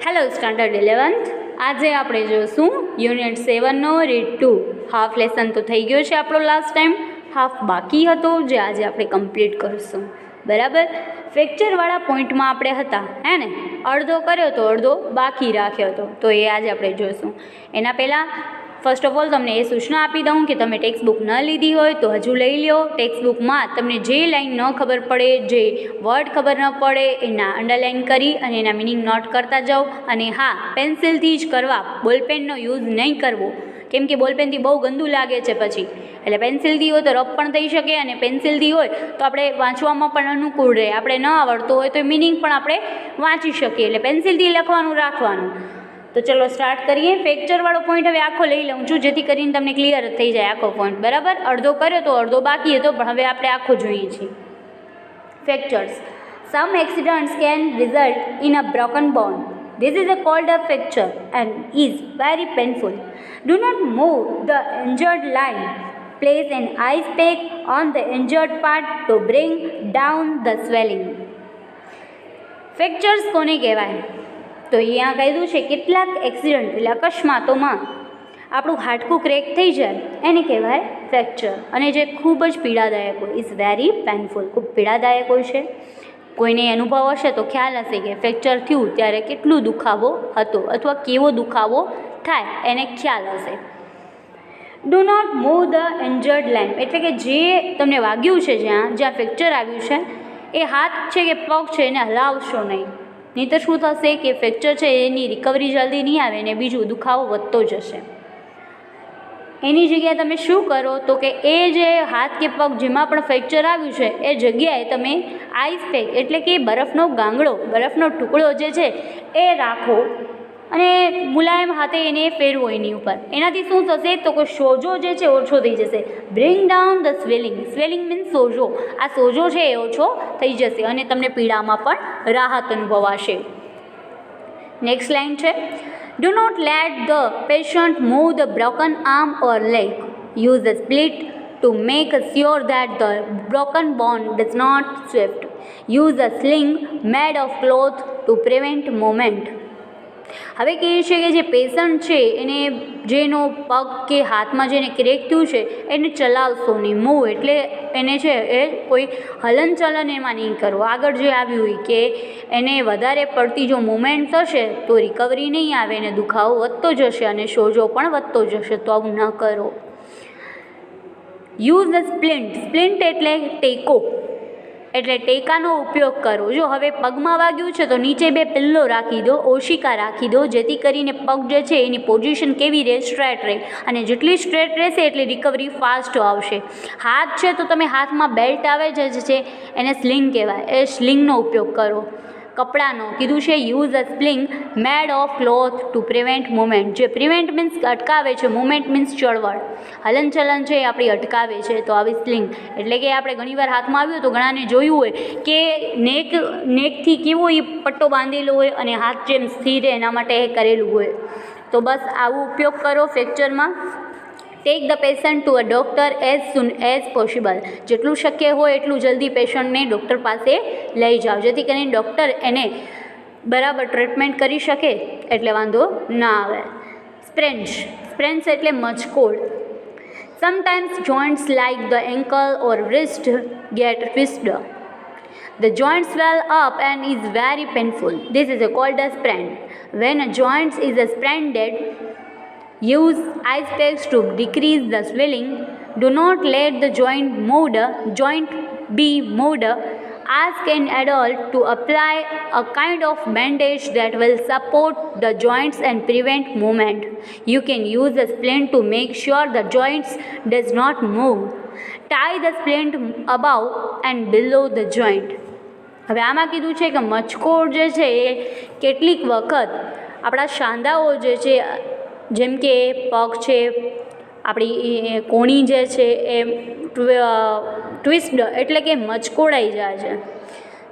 Hello standard 11th આજે આપણે જોઈશું યુનિટ 7નો રીડ 2 હાફ લેસન તો થઈ ગયો છે આપણો લાસ્ટ ટાઈમ, હાફ બાકી હતો જે આજે આપણે કમ્પ્લીટ કરીશું. બરાબર, ફ્રેક્ચરવાળા પોઈન્ટમાં આપણે હતા હે ને, અડધો કર્યો તો અડધો બાકી રાખ્યો હતો, તો એ આજે આપણે જોઈશું. એના પહેલાં ફર્સ્ટ ઓફ ઓલ તમને એ સૂચના આપી દઉં કે તમે ટેક્સ્ટ બુક ન લીધી હોય તો હજુ લઈ લો. ટેક્સ્ટ બુકમાં તમને જે લાઈન ન ખબર પડે, જે વર્ડ ખબર ન પડે એના અંડરલાઇન કરી અને એના મિનિંગ નોટ કરતા જાઓ. અને હા, પેન્સિલથી જ કરવા, બોલપેનનો યુઝ નહીં કરવો, કેમ કે બોલપેનથી બહુ ગંદુ લાગે છે પછી. એટલે પેન્સિલથી હોય તો રફ પણ થઈ શકે, અને પેન્સિલથી હોય તો આપણે વાંચવામાં પણ અનુકૂળ રહે. આપણે ન આવડતું હોય તો મિનિંગ પણ આપણે વાંચી શકીએ. એટલે પેન્સિલથી લખવાનું રાખવાનું. તો ચલો સ્ટાર્ટ કરીએ. ફ્રેક્ચરવાળો પોઈન્ટ હવે આખો લઈ લઉં છું જેથી કરીને તમને ક્લિયર થઈ જાય આખો પોઈન્ટ. બરાબર, અડધો કર્યો તો અડધો બાકી હતો, પણ હવે આપણે આખો જોઈએ છીએ. Fractures. Some accidents can result in a broken bone. This is called a fracture and is very painful. Do not move the injured line. Place an ice pack on the injured part to bring down the swelling. ફ્રેક્ચર્સ કોને કહેવાય? તો અહીંયા કીધું છે કેટલાક accident એટલે અકસ્માતોમાં આપણું હાડકું ક્રેક થઈ જાય એને કહેવાય ફ્રેક્ચર, અને જે ખૂબ જ પીડાદાયક હોય, ઇઝ વેરી પેનફુલ, ખૂબ પીડાદાયક હોય છે. કોઈને અનુભવ હશે તો ખ્યાલ હશે કે ફ્રેક્ચર થયું ત્યારે કેટલું દુખાવો હતો અથવા કેવો દુખાવો થાય એને ખ્યાલ હશે. Do not move the injured line, એટલે કે જે તમને વાગ્યું છે, જ્યાં ફ્રેક્ચર આવ્યું છે એ હાથ છે કે પગ છે એને હલાવશો નહીં. નહીં તો શું થશે કે ફ્રેક્ચર છે એની રિકવરી જલ્દી નહીં આવે અને બીજું દુખાવો વધતો જશે. એની જગ્યાએ તમે શું કરો તો કે એ જે હાથ કે પગ જેમાં પણ ફ્રેક્ચર આવ્યું છે એ જગ્યાએ તમે આઈસ પેક એટલે કે બરફનો ગાંગડો, બરફનો ટુકડો જે છે એ રાખો અને મુલાયમ હાથે એને ફેરવો એની ઉપર. એનાથી શું થશે તો કે સોજો જે છે ઓછો થઈ જશે. Bring down the swelling. Swelling means સોજો. આ સોજો છે એ ઓછો થઈ જશે અને તમને પીડામાં પણ રાહત અનુભવાશે. નેક્સ્ટ લાઇન છે, do not let the patient move the broken arm or leg. Use the split to make sure that the broken bone does not shift. Use a sling made of cloth to prevent movement. હવે કહે છે કે જે patient છે એને જેનો પગ કે હાથમાં જેને ક્રેક થયું છે એને ચલાવશો નહીં. મૂવ એટલે એને છે એ કોઈ હલનચલન એમાં નહીં કરવો. આગળ જે આવ્યું હોય કે એને વધારે પડતી જો મૂવમેન્ટ થશે તો રિકવરી નહીં આવે અને દુખાવો વધતો જશે અને સોજો પણ વધતો જશે, તો આવું ન કરો. Use the સ્પ્લિન્ટ. સ્પ્લિન્ટ એટલે ટેકો, એટલે ટેકાનો ઉપયોગ કરો. જો હવે પગમાં વાગ્યું છે તો નીચે બે પિલ્લો રાખી દો, ઓશિકા રાખી દો, જેથી કરીને પગ જે છે એની પોઝિશન કેવી રહે, સ્ટ્રેટ રહે, અને જેટલી સ્ટ્રેટ રહેશે એટલી રિકવરી ફાસ્ટ આવશે. હાથ છે તો તમે હાથમાં બેલ્ટ આવે છે એને સ્લિંગ કહેવાય, એ સ્લિંગનો ઉપયોગ કરો. કપડાનો કીધું છે use a splint made of cloth to prevent movement. જે પ્રિવેન્ટ મીન્સ અટકાવે છે, મુવમેન્ટ મીન્સ ચળવળ, હલનચલન છે એ આપણી અટકાવે છે. તો આવી સ્લિંગ એટલે કે આપણે ઘણીવાર હાથમાં આવ્યું તો ઘણાને જોયું હોય કે નેકથી કેવો એ પટ્ટો બાંધેલો હોય અને હાથ જેમ સ્થિર રહે એના માટે એ કરેલું હોય. તો બસ આવો ઉપયોગ કરો ફ્રેક્ચરમાં. Take the patient to a doctor as soon as possible. જેટલું શક્ય હોય એટલું જલ્દી પેશન્ટને ડૉક્ટર પાસે લઈ જાઓ, જેથી કરીને ડૉક્ટર એને બરાબર ટ્રીટમેન્ટ કરી શકે એટલે વાંધો ના આવે. સ્પ્રેન્ચ. સ્પ્રેન્ચ એટલે મચકોડ. Sometimes joints like the ankle or wrist get twisted. The joint swell up and is very painful. This is called a sprain. When a joint is sprained, use ice packs to decrease the swelling. Do not let the joint be moved. Ask an adult to apply a kind of bandage that will support the joints and prevent movement. You can use a splint to make sure the joints does not move. Tie the splint above and below the joint. હવે આમાં કીધું છે કે મચકોડ જે છે એ કેટલીક વખત આપણા સાંધાઓ જે છે જેમ કે પગ છે, આપણી કોણી જે છે એ ટ્વિસ્ડ એટલે કે મચકોડાઈ જાય છે.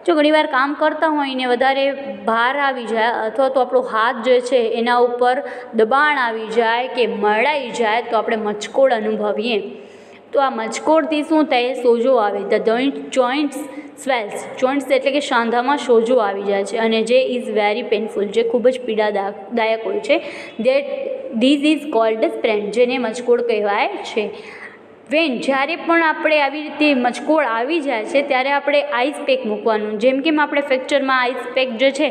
જો ઘણીવાર કામ કરતા હોય ને વધારે ભાર આવી જાય અથવા તો આપણો હાથ જે છે એના ઉપર દબાણ આવી જાય કે મળાઈ જાય તો આપણે મચકોડ અનુભવીએ. તો આ મચકોડથી શું થાય, સોજો આવે. ધ જોઈન્ટ્સ સ્વેલ્સ, જોઈન્ટ્સ એટલે કે સાંધામાં સોજો આવી જાય છે અને જે ઇઝ વેરી પેનફુલ, જે ખૂબ જ પીડાદાયક હોય છે. ધીસ ઇઝ કોલ્ડ સ્પ્રેન, જેને મચકોડ કહેવાય છે. જ્યારે પણ આપણે આવી રીતે મચકોડ આવી જાય છે ત્યારે આપણે આઈસ પેક મૂકવાનું. જેમ કે આપણે ફ્રેક્ચરમાં આઈસ પેક જે છે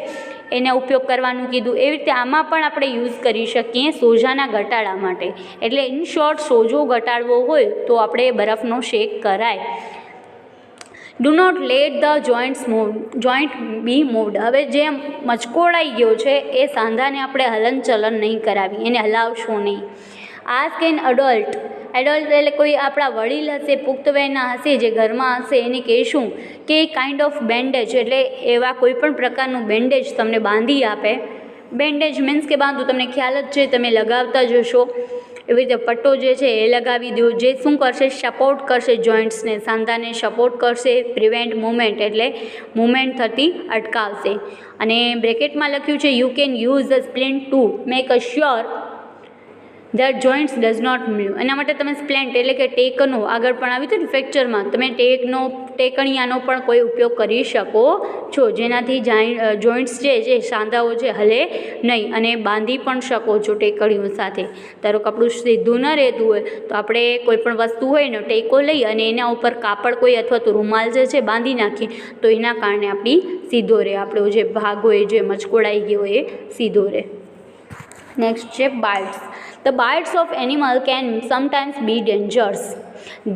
એનો ઉપયોગ કરવાનું કીધું, એવી રીતે આમાં પણ આપણે યુઝ કરી શકીએ સોજાના ઘટાડા માટે. એટલે ઇન શોર્ટ, સોજો ઘટાડવો હોય તો આપણે બરફનો શેક કરાય. Do not let the joint be moved. હવે જે મચકોડાઈ ગયો છે એ સાંધાને આપણે હલનચલન નહીં કરાવી, એને હલાવશો નહીં. આસ્ક એન એડલ્ટ એટલે કોઈ આપણા વડીલ હશે, પુખ્ત વયના હશે, જે ઘરમાં હશે, એને કહેશું કે કાઇન્ડ ઓફ બેન્ડેજ એટલે એવા કોઈ પણ પ્રકારનું બેન્ડેજ તમને બાંધી આપે. બેન્ડેજ મીન્સ કે બાંધવું, તમને ખ્યાલ જ છે, તમે લગાવતા જશો. એવી રીતે પટ્ટો જે છે એ લગાવી દો, જે શું કરશે, સપોર્ટ કરશે જોઈન્ટ્સને, સાંધાને સપોર્ટ કરશે. પ્રિવેન્ટ મૂવમેન્ટ એટલે મૂવમેન્ટ થતી અટકાવશે. અને બ્રેકેટમાં લખ્યું છે you can use the splint to make a sure that joints does not move. એના માટે તમે સ્પ્લેન્ટ એટલે કે ટેકનો, આગળ પણ આવ્યું હતું ને ફ્રેક્ચરમાં, તમે ટેકણિયાનો પણ કોઈ ઉપયોગ કરી શકો છો, જેનાથી જોઈન્ટ્સ છે જે સાંધાઓ છે હલે નહીં, અને બાંધી પણ શકો છો ટેકણીઓ સાથે. ધારો કે આપણું સીધું ન રહેતું હોય તો આપણે કોઈ પણ વસ્તુ હોય ને ટેકો લઈ અને એના ઉપર કાપડ કોઈ અથવા તો રૂમાલ જે છે બાંધી નાખીએ તો એના કારણે આપણી સીધો રહે, આપણો જે ભાગ હોય જે મચકોડાઈ ગયો એ સીધો રહે. નેક્સ્ટ છે bytes. The bites of animal can sometimes be dangerous.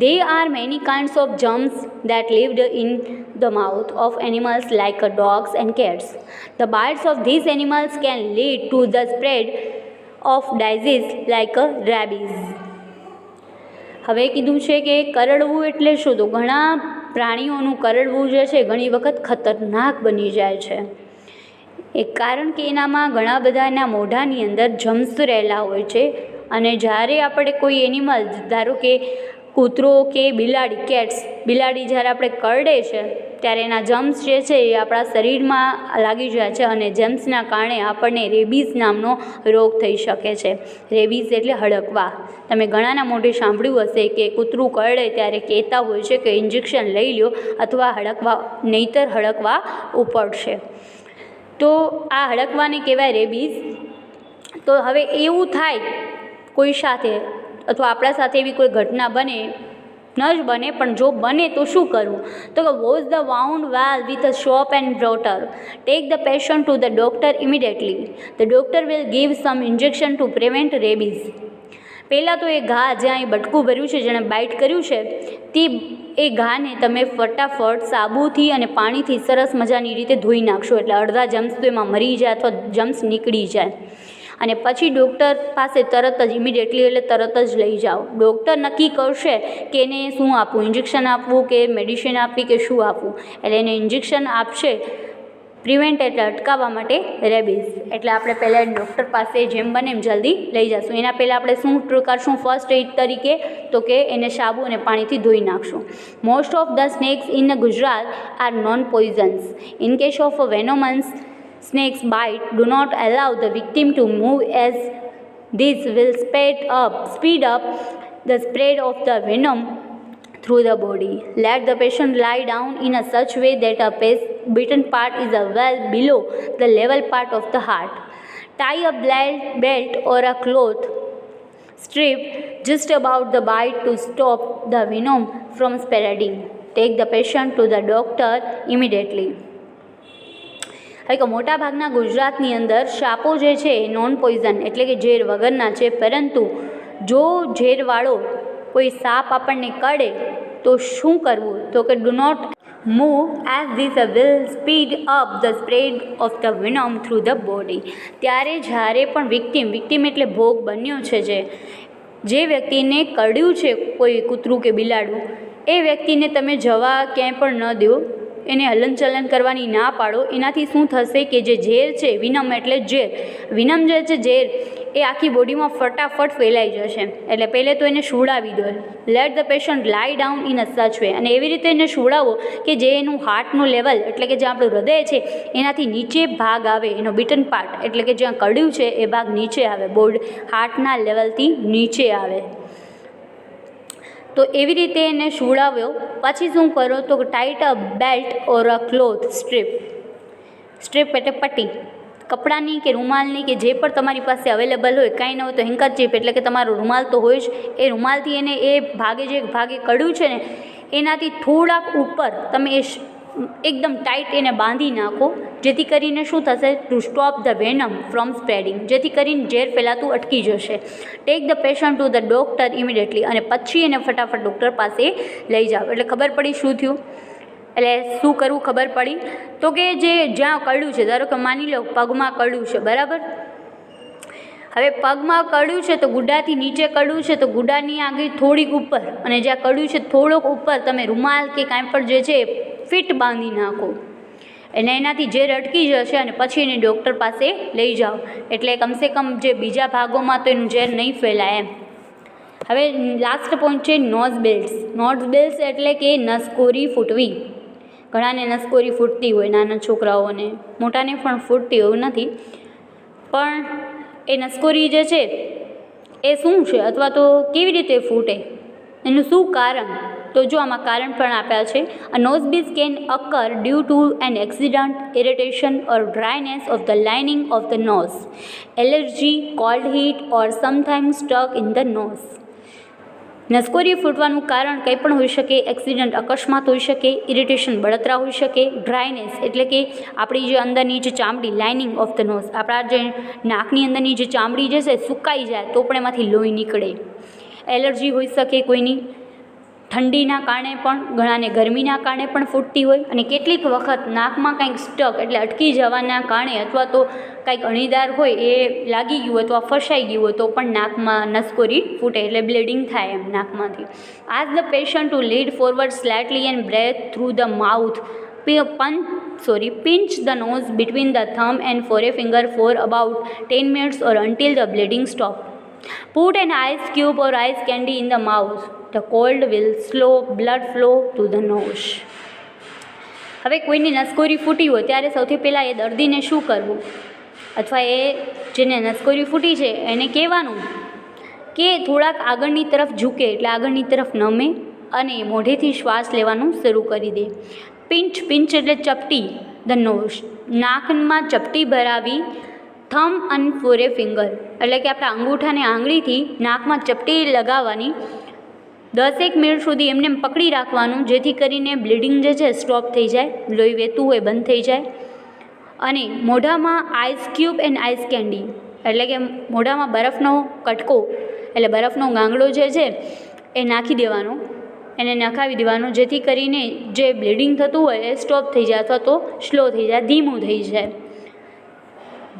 There are many kinds of germs that live in the mouth of animals like dogs and cats. The bites of these animals can lead to the spread of disease like rabies. હવે કીધું છે કે કરડવું એટલે શું, તો ઘણા પ્રાણીઓનું કરડવું જે છે ઘણી વખત ખતરનાક બની જાય છે. એક કારણ કે એનામાં ઘણા બધા એના મોઢાની અંદર જમ્સ રહેલા હોય છે, અને જ્યારે આપણે કોઈ એનિમલ, ધારો કે કૂતરો કે બિલાડી, કેટ્સ, બિલાડી જ્યારે આપણે કરડે છે ત્યારે એના જમ્સ જે છે એ આપણા શરીરમાં લાગી જાય છે, અને જમ્સના કારણે આપણને રેબીઝ નામનો રોગ થઈ શકે છે. રેબીઝ એટલે હડકવા. તમે ઘણાના મોઢે સાંભળ્યું હશે કે કૂતરું કરડે ત્યારે કહેતા હોય છે કે ઇન્જેક્શન લઈ લો અથવા નહીંતર હડકવા ઉપડશે. તો આ હડકવાને કહેવાય રેબીઝ. તો હવે એવું થાય કોઈ સાથે અથવા આપણા સાથે એવી કોઈ ઘટના બને, ન જ બને પણ જો બને તો શું કરવું, તો કે wash the wound well with a soap and water. Take the patient to the doctor immediately. The doctor will give some injection to prevent rabies. પહેલાં તો એ ઘા જ્યાં એ બટકું ભર્યું છે, જેણે બાઇટ કર્યું છે, એ ઘાને તમે ફટાફટ સાબુથી અને પાણીથી સરસ મજાની રીતે ધોઈ નાખશો, એટલે અડધા જમ્સ તો એમાં મરી જાય અથવા જમ્સ નીકળી જાય. અને પછી ડૉક્ટર પાસે તરત જ ઇમિડિયેટલી એટલે તરત જ લઈ જાઓ. ડૉક્ટર નક્કી કરશે કે એને શું આપવું, ઇન્જેક્શન આપવું કે મેડિસિન આપવી કે શું આપવું. એટલે એને ઇન્જેક્શન આપશે, પ્રિવેન્ટ એટલે અટકાવવા માટે, રેબીઝ એટલે આપણે પહેલાં ડૉક્ટર પાસે જેમ બને એમ જલ્દી લઈ જઈશું. એના પહેલાં આપણે શું કરશું ફર્સ્ટ એડ તરીકે, તો કે એને સાબુ અને પાણીથી ધોઈ નાખશું. Most of the snakes in Gujarat are non poisons. In case of venomous snakes bite, do not allow the victim to move as this will speed up the spread of the venom through the body. Let the patient lie down in a such way that a bitten part is well below the level part of the heart. Tie a belt or a cloth strip just about the bite to stop the venom from spreading. Take the patient to the doctor immediately. હવે કે મોટાભાગના ગુજરાતની અંદર સાપો જે છે એ non poison એટલે કે ઝેર વગરના છે, પરંતુ જો ઝેરવાળો કોઈ સાપ આપણને કરડે તો શું કરવું, તો કે do not move as this will speed up the spread of the venom through the body. ત્યારે જ્યારે પણ વિક્ટિમ એટલે ભોગ બન્યો છે, જે વ્યક્તિને કરડ્યું છે કોઈ કૂતરું કે બિલાડું, એ વ્યક્તિને તમે જવા ક્યાંય પણ ન દો, એને હલનચલન કરવાની ના પાડો. એનાથી શું થશે કે જે ઝેર છે, વિનમ એટલે ઝેર, વિનમ જે છે ઝેર એ આખી બોડીમાં ફટાફટ ફેલાઈ જશે. એટલે પહેલે તો એને સુવડાવી દો. લેટ ધ પેશન્ટ લાઈ ડાઉન ઇન અ સચ વે, અને એવી રીતે એને સુવડાવો કે જે એનું હાર્ટનું લેવલ એટલે કે જે આપણું હૃદય છે એનાથી નીચે ભાગ આવે, એનો બીટન પાર્ટ એટલે કે જ્યાં કડ્યું છે એ ભાગ નીચે આવે, હાર્ટના લેવલથી નીચે આવે. તો એવી રીતે એને સુવડાવ્યો. પછી શું કરો તો ટાઈટ અ બેલ્ટ ઓર અ ક્લોથ સ્ટ્રીપ. સ્ટ્રીપ એટલે પટ્ટી, કપડાની કે રૂમાલની કે જે પણ તમારી પાસે અવેલેબલ હોય, કાંઈ ન હોય તો હેન્કરચીફ એટલે કે તમારો રૂમાલ તો હોય જ. એ રૂમાલથી એને એ ભાગે કડ્યું છે ને એનાથી થોડાક ઉપર તમે એકદમ ટાઈટ એને બાંધી નાખો, જેથી કરીને શું થશે, to stop the venom from spreading, જેથી કરીને ઝેર ફેલાતું અટકી જશે. Take the patient to the doctor immediately, અને પછી એને ફટાફટ ડૉક્ટર પાસે લઈ જાઓ. એટલે ખબર પડી શું થયું, એટલે શું કરવું ખબર પડી. તો કે જે જ્યાં કડ્યું છે, ધારો કે માની લો પગમાં કડ્યું છે, બરાબર. હવે પગમાં કડ્યું છે તો ગુડાથી નીચે કડ્યું છે તો ગુડાની આગળ થોડીક ઉપર, અને જ્યાં કડ્યું છે થોડોક ઉપર તમે રૂમાલ કે કાંઈ પણ જે છે ફિટ બાંધી નાખો, અને એનાથી ઝેર અટકી જશે. અને પછી એને ડૉક્ટર પાસે લઈ જાઓ, એટલે કમસે કમ જે બીજા ભાગોમાં તો એનું ઝેર નહીં ફેલાય એમ. હવે લાસ્ટ પોઈન્ટ છે નોઝ બેલ્ટ્સ. નોઝ બેલ્ટ્સ એટલે કે નસકોરી ફૂટવી. ઘણાને નસકોરી ફૂટતી હોય, નાના છોકરાઓને, મોટાને પણ ફૂટતી હોય નથી. પણ એ નસકોરી જે છે એ શું છે, અથવા તો કેવી રીતે ફૂટે, એનું શું કારણ, તો જો આમાં કારણ પણ આપ્યા છે. A nose bleed can occur due to an accident, irritation or dryness of the lining of the nose, allergy, cold heat or sometimes stuck in the nose. નસકોરી ફૂટવાનું કારણ કંઈ પણ હોઈ શકે. એક્સિડન્ટ અકસ્માત હોઈ શકે, ઇરિટેશન બળતરા હોઈ શકે, ડ્રાયનેસ એટલે કે આપણી જે અંદરની જે ચામડી, લાઇનિંગ ઓફ ધ નોઝ, આપણા જે નાકની અંદરની જે ચામડી જે છે સુકાઈ જાય તો પણ એમાંથી લોહી નીકળે. એલર્જી હોઈ શકે કોઈની, ઠંડીના કારણે પણ, ઘણાને ગરમીના કારણે પણ ફૂટતી હોય. અને કેટલીક વખત નાકમાં કંઈક સ્ટક એટલે અટકી જવાના કારણે, અથવા તો કંઈક અણીદાર હોય એ લાગી ગયું અથવા ફસાઈ ગયું હોય તો પણ નાકમાં નસકોરી ફૂટે, એટલે બ્લીડિંગ થાય એમ નાકમાંથી. Ask the patient to lead forward slightly and breath through the mouth. Pinch the nose between the thumb and forefinger for about 10 minutes or until the bleeding stops. Put an ice cube or ice candy in the mouth. The cold will slow blood flow to the nose. હવે કોઈની નસકોરી ફૂટી હોય ત્યારે સૌથી પહેલાં એ દર્દીને શું કરવું, અથવા એ જેને નસકોરી ફૂટી છે એને કહેવાનું કે થોડાક આગળની તરફ ઝૂકે, એટલે આગળની તરફ નમે અને મોઢેથી શ્વાસ લેવાનું શરૂ કરી દે. પિંચ એટલે ચપટી, ધ નોઝ, નાકમાં ચપટી ભરાવી. થમ અને ફોરેફિંગર એટલે કે આપણા અંગૂઠાને આંગળીથી નાકમાં ચપટી લગાવવાની. 10 મિનિટ સુધી એમને પકડી રાખવાનું, જેથી કરીને બ્લીડિંગ જે છે સ્ટોપ થઈ જાય, લોહી વહેતું હોય બંધ થઈ જાય. અને મોઢામાં ice cube and ice candy એટલે કે મોઢામાં બરફનો કટકો એટલે બરફનો ગાંગડો જે છે એ નાખી દેવાનો, એને નખાવી દેવાનો, જેથી કરીને જે બ્લીડિંગ થતું હોય એ સ્ટોપ થઈ જાય અથવા તો સ્લો થઈ જાય, ધીમું થઈ જાય.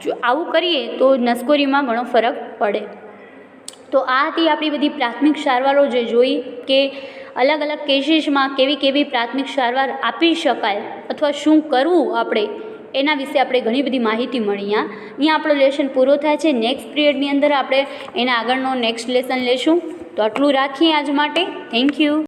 જો આવું કરીએ તો નસકોરીમાં ઘણો ફરક પડે. તો આ હતી આપણી બધી પ્રાથમિક સારવારો જે જોઈ કે અલગ અલગ કેસીસમાં કેવી પ્રાથમિક સારવાર આપી શકાય અથવા શું કરવું આપણે, એના વિશે આપણે ઘણી બધી માહિતી મળી. અહીંયા આપણો લેસન પૂરો થાય છે. નેક્સ્ટ પિરિયડની અંદર આપણે એના આગળનો નેક્સ્ટ લેસન લેશું. તો આટલું રાખીએ આજ માટે. Thank you.